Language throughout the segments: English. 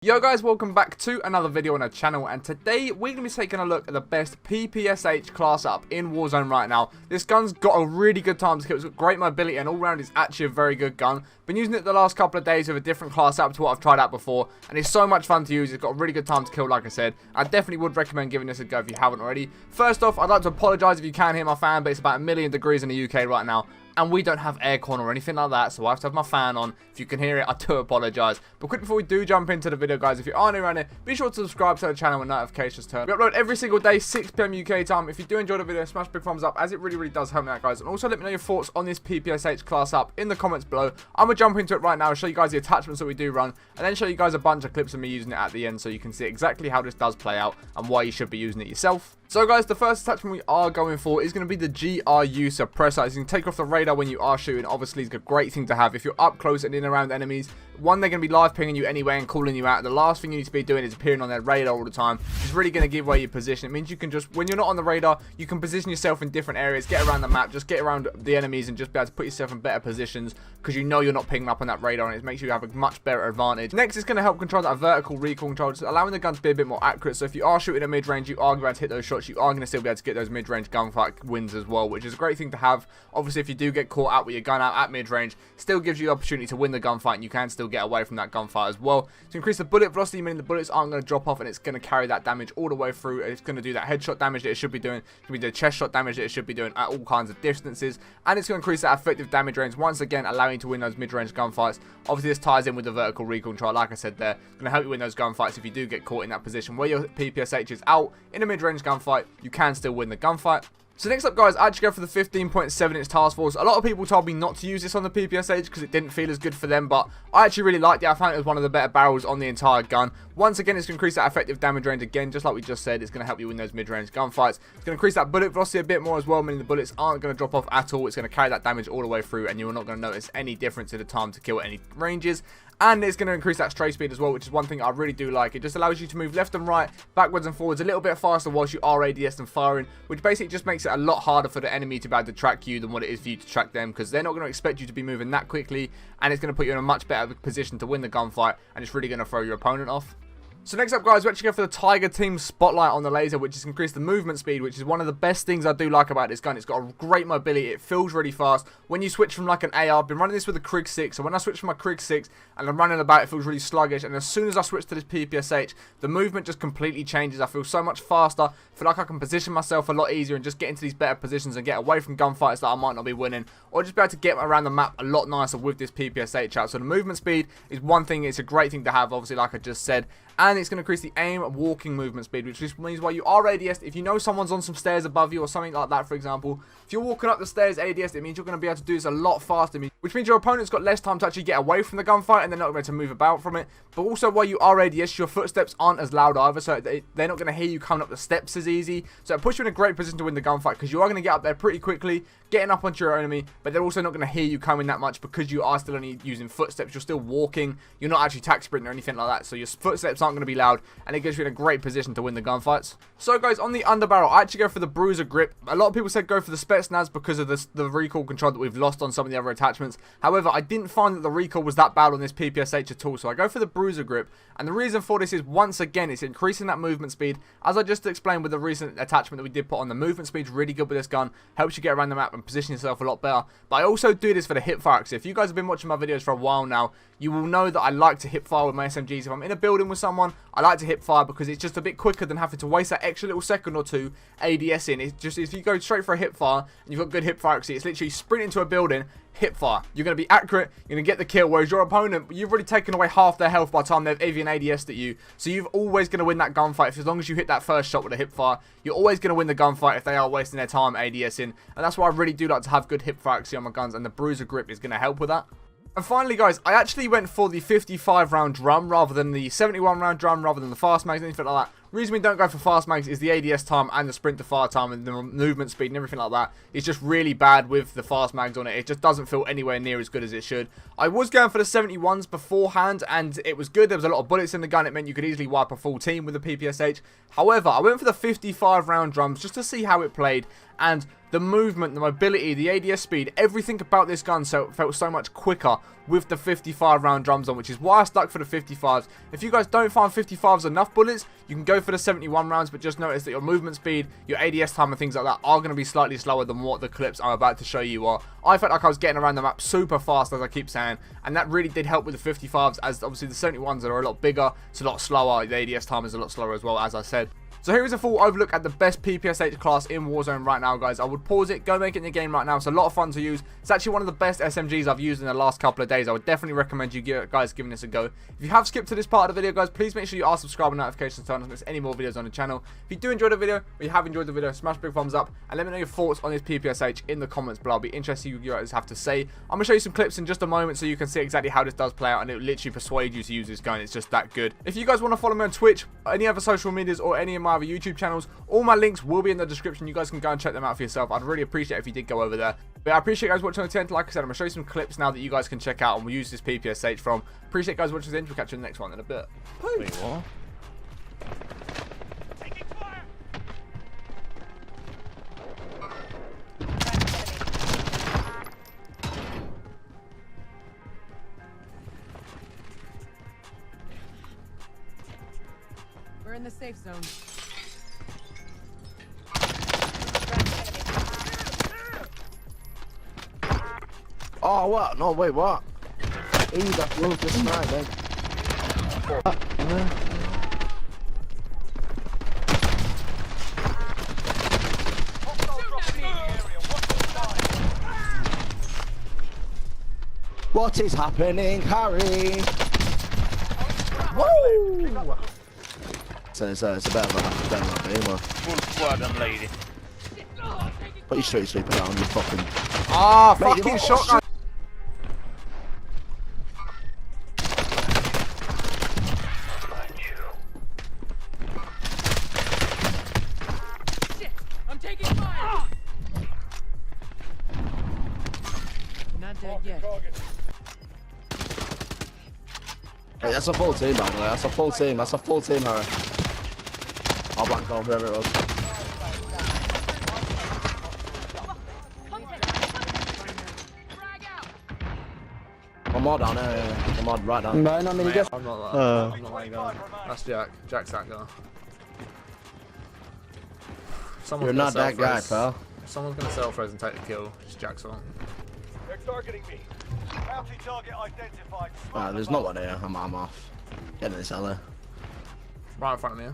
Yo guys, welcome back to another video on our channel, and today we're going to be taking a look at the best PPSH class up in Warzone right now. This gun's got a really good time to kill, it's got great mobility, and all round it's actually a very good gun. Been using it the last couple of days with a different class up to what I've tried out before, and it's so much fun to use. It's got a really good time to kill, like I said. I definitely would recommend giving this a go if you haven't already. First off, I'd like to apologise if you can hear my fan, but it's about 1,000,000 degrees in the UK right now. And we don't have aircon or anything like that, so I have to have my fan on. If you can hear it, I do apologise. But quick before we do jump into the video, guys, if you are new around here, be sure to subscribe to the channel and notifications turn. We upload every single day, 6 PM UK time. If you do enjoy the video, smash big thumbs up, as it really does help me out, guys. And also let me know your thoughts on this PPSH class up in the comments below. I'm going to jump into it right now and show you guys the attachments that we do run, and then show you guys a bunch of clips of me using it at the end, so you can see exactly how this does play out and why you should be using it yourself. So guys, the first attachment we are going for is going to be the GRU suppressor. As you can take off the radar when you are shooting. Obviously it's a great thing to have if you're up close and in and around enemies. One, they're going to be live pinging you anyway and calling you out. The last thing you need to be doing is appearing on their radar all the time. It's really going to give away your position. It means you can just, when you're not on the radar, you can position yourself in different areas, get around the map, just get around the enemies and just be able to put yourself in better positions because you know you're not pinging up on that radar, and it makes you have a much better advantage. Next, it's going to help control that vertical recoil control, just allowing the gun to be a bit more accurate. So if you are shooting at mid-range, you are going to hit those shots, you are going to still be able to get those mid-range gunfight wins as well, which is a great thing to have. Obviously, if you do get caught out with your gun out at mid-range, still gives you the opportunity to win the gunfight, and you can still get away from that gunfight as well. To increase the bullet velocity, meaning the bullets aren't going to drop off, and it's going to carry that damage all the way through. It's going to do that headshot damage that it should be doing. It's going to be the chest shot damage that it should be doing at all kinds of distances, and it's going to increase that effective damage range, once again allowing you to win those mid-range gunfights. Obviously, this ties in with the vertical recoil control, like I said there. It's going to help you win those gunfights if you do get caught in that position where your PPSH is out in a mid-range gunfight. You can still win the gunfight. So next up, guys, I actually go for the 15.7-inch task force. A lot of people told me not to use this on the PPSH because it didn't feel as good for them, but I actually really liked it. I found it was one of the better barrels on the entire gun. Once again, it's going to increase that effective damage range again, just like we just said. It's going to help you win those mid-range gunfights. It's going to increase that bullet velocity a bit more as well, meaning the bullets aren't going to drop off at all. It's going to carry that damage all the way through, and you're not going to notice any difference in the time to kill at any ranges. And it's going to increase that stray speed as well, which is one thing I really do like. It just allows you to move left and right, backwards and forwards a little bit faster whilst you are ADS and firing, which basically just makes it a lot harder for the enemy to be able to track you than what it is for you to track them, because they're not going to expect you to be moving that quickly, and it's going to put you in a much better position to win the gunfight, and it's really going to throw your opponent off. So next up, guys, we actually go for the Tiger Team Spotlight on the laser, which is increased the movement speed, which is one of the best things I do like about this gun. It's got a great mobility. It feels really fast. When you switch from like an AR, I've been running this with a Krig 6, so when I switch from my Krig 6 and I'm running about, it feels really sluggish, and as soon as I switch to this PPSH, the movement just completely changes. I feel so much faster. I feel like I can position myself a lot easier and just get into these better positions and get away from gunfights that I might not be winning, or just be able to get around the map a lot nicer with this PPSH out. So the movement speed is one thing. It's a great thing to have, obviously, like I just said, and it's going to increase the aim walking movement speed, which just means while you are ADS, if you know someone's on some stairs above you or something like that, for example, if you're walking up the stairs ADS, it means you're going to be able to do this a lot faster, which means your opponent's got less time to actually get away from the gunfight, and they're not going to move about from it. But also, while you are ADS, your footsteps aren't as loud either, so they're not going to hear you coming up the steps as easy. So it puts you in a great position to win the gunfight, because you are going to get up there pretty quickly, getting up onto your enemy, but they're also not going to hear you coming that much because you are still only using footsteps. You're still walking. You're not actually tack sprinting or anything like that, so your footsteps aren't going to be loud, and it gets you in a great position to win the gunfights. So guys, on the Underbarrel, I actually go for the Bruiser grip. A lot of people said go for the Spetsnaz because of the recoil control that we've lost on some of the other attachments. However, I didn't find that the recoil was that bad on this PPSH at all, so I go for the Bruiser grip. And the reason for this is, once again, it's increasing that movement speed. As I just explained with the recent attachment that we did put on, the movement speed's really good with this gun. Helps you get around the map and position yourself a lot better. But I also do this for the hip fire. So if you guys have been watching my videos for a while now, you will know that I like to hip fire with my SMGs. If I'm in a building with someone, I like to hip fire because it's just a bit quicker than having to waste that extra little second or two ADS in. It's just, if you go straight for a hip fire and you've got good hip fire accuracy, it's literally sprint into a building, hip fire. You're going to be accurate, you're going to get the kill, whereas your opponent, you've already taken away half their health by the time they've even ADS'd at you. So you've always going to win that gunfight. As long as you hit that first shot with a hip fire, you're always going to win the gunfight if they are wasting their time ADSing. And that's why I really do like to have good hip fire accuracy on my guns, and the Bruiser grip is going to help with that. And finally, guys, I actually went for the 55 round drum rather than the 71 round drum, rather than the fast mags, anything like that. Reason we don't go for fast mags is the ADS time and the sprint to fire time and the movement speed and everything like that is just really bad with the fast mags on it. It just doesn't feel anywhere near as good as it should. I was going for the 71s beforehand, and it was good. There was a lot of bullets in the gun. It meant you could easily wipe a full team with the PPSH. However, I went for the 55 round drums just to see how it played, and the movement, the mobility, the ADS speed, everything about this gun felt so much quicker with the 55 round drums on, which is why I stuck for the 55s. If you guys don't find 55s enough bullets, you can go for the 71 rounds, but just notice that your movement speed, your ADS time and things like that are going to be slightly slower than what the clips I'm about to show you are. I felt like I was getting around the map super fast, as I keep saying, and that really did help with the 55s, as obviously the 71s are a lot bigger, it's a lot slower, the ADS time is a lot slower as well, as I said. So here is a full overlook at the best PPSH class in Warzone right now, guys. I would pause it, go make it in the game right now. It's a lot of fun to use. It's actually one of the best SMGs I've used in the last couple of days. I would definitely recommend you guys giving this a go. If you have skipped to this part of the video, guys, please make sure you are subscribed and notifications turned on to miss any more videos on the channel. If you do enjoy the video, or you have enjoyed the video, smash a big thumbs up and let me know your thoughts on this PPSH in the comments below. I'll be interested to see what you guys have to say. I'm going to show you some clips in just a moment so you can see exactly how this does play out, and it will literally persuade you to use this gun. It's just that good. If you guys want to follow me on Twitch, any other social medias, or any of my other YouTube channels, all my links will be in the description. You guys can go and check them out for yourself. I'd really appreciate it if you did go over there. But I appreciate you guys watching until the end. Like I said, I'm going to show you some clips now that you guys can check out and we'll use this PPSH from. Appreciate you guys watching this. We'll catch you in the next one in a bit. Wait, what? Taking fire! We're in the safe zone. Oh, what? No, wait, what? Ooh, that blows this night, man. What is happening, Harry? Woo! So it's a bit of a game, Full squad and lady. put your straight sleeper down, you fucking... Ah, Mate, fucking shotgun. Shit! I'm taking fire! Not dead yet. Hey, that's a full team, by the way. That's a full team. That's a full team, Harry. I'll black hole, whoever it was. One more down there, yeah. One more right down. No, not many guys. I'm not that. I'm not that guy. That's Jack. Jack's that guy. You're not that guy, pal. Someone's gonna self-res and take the kill. Just Jack's on. They're targeting me. Bounty target identified. There's no one there. I'm off. Get in this alley. Right in front of me.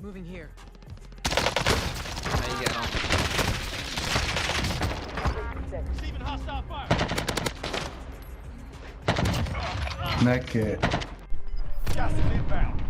Moving here. How you getting on? Receiving hostile fire. Naked. Gas is inbound.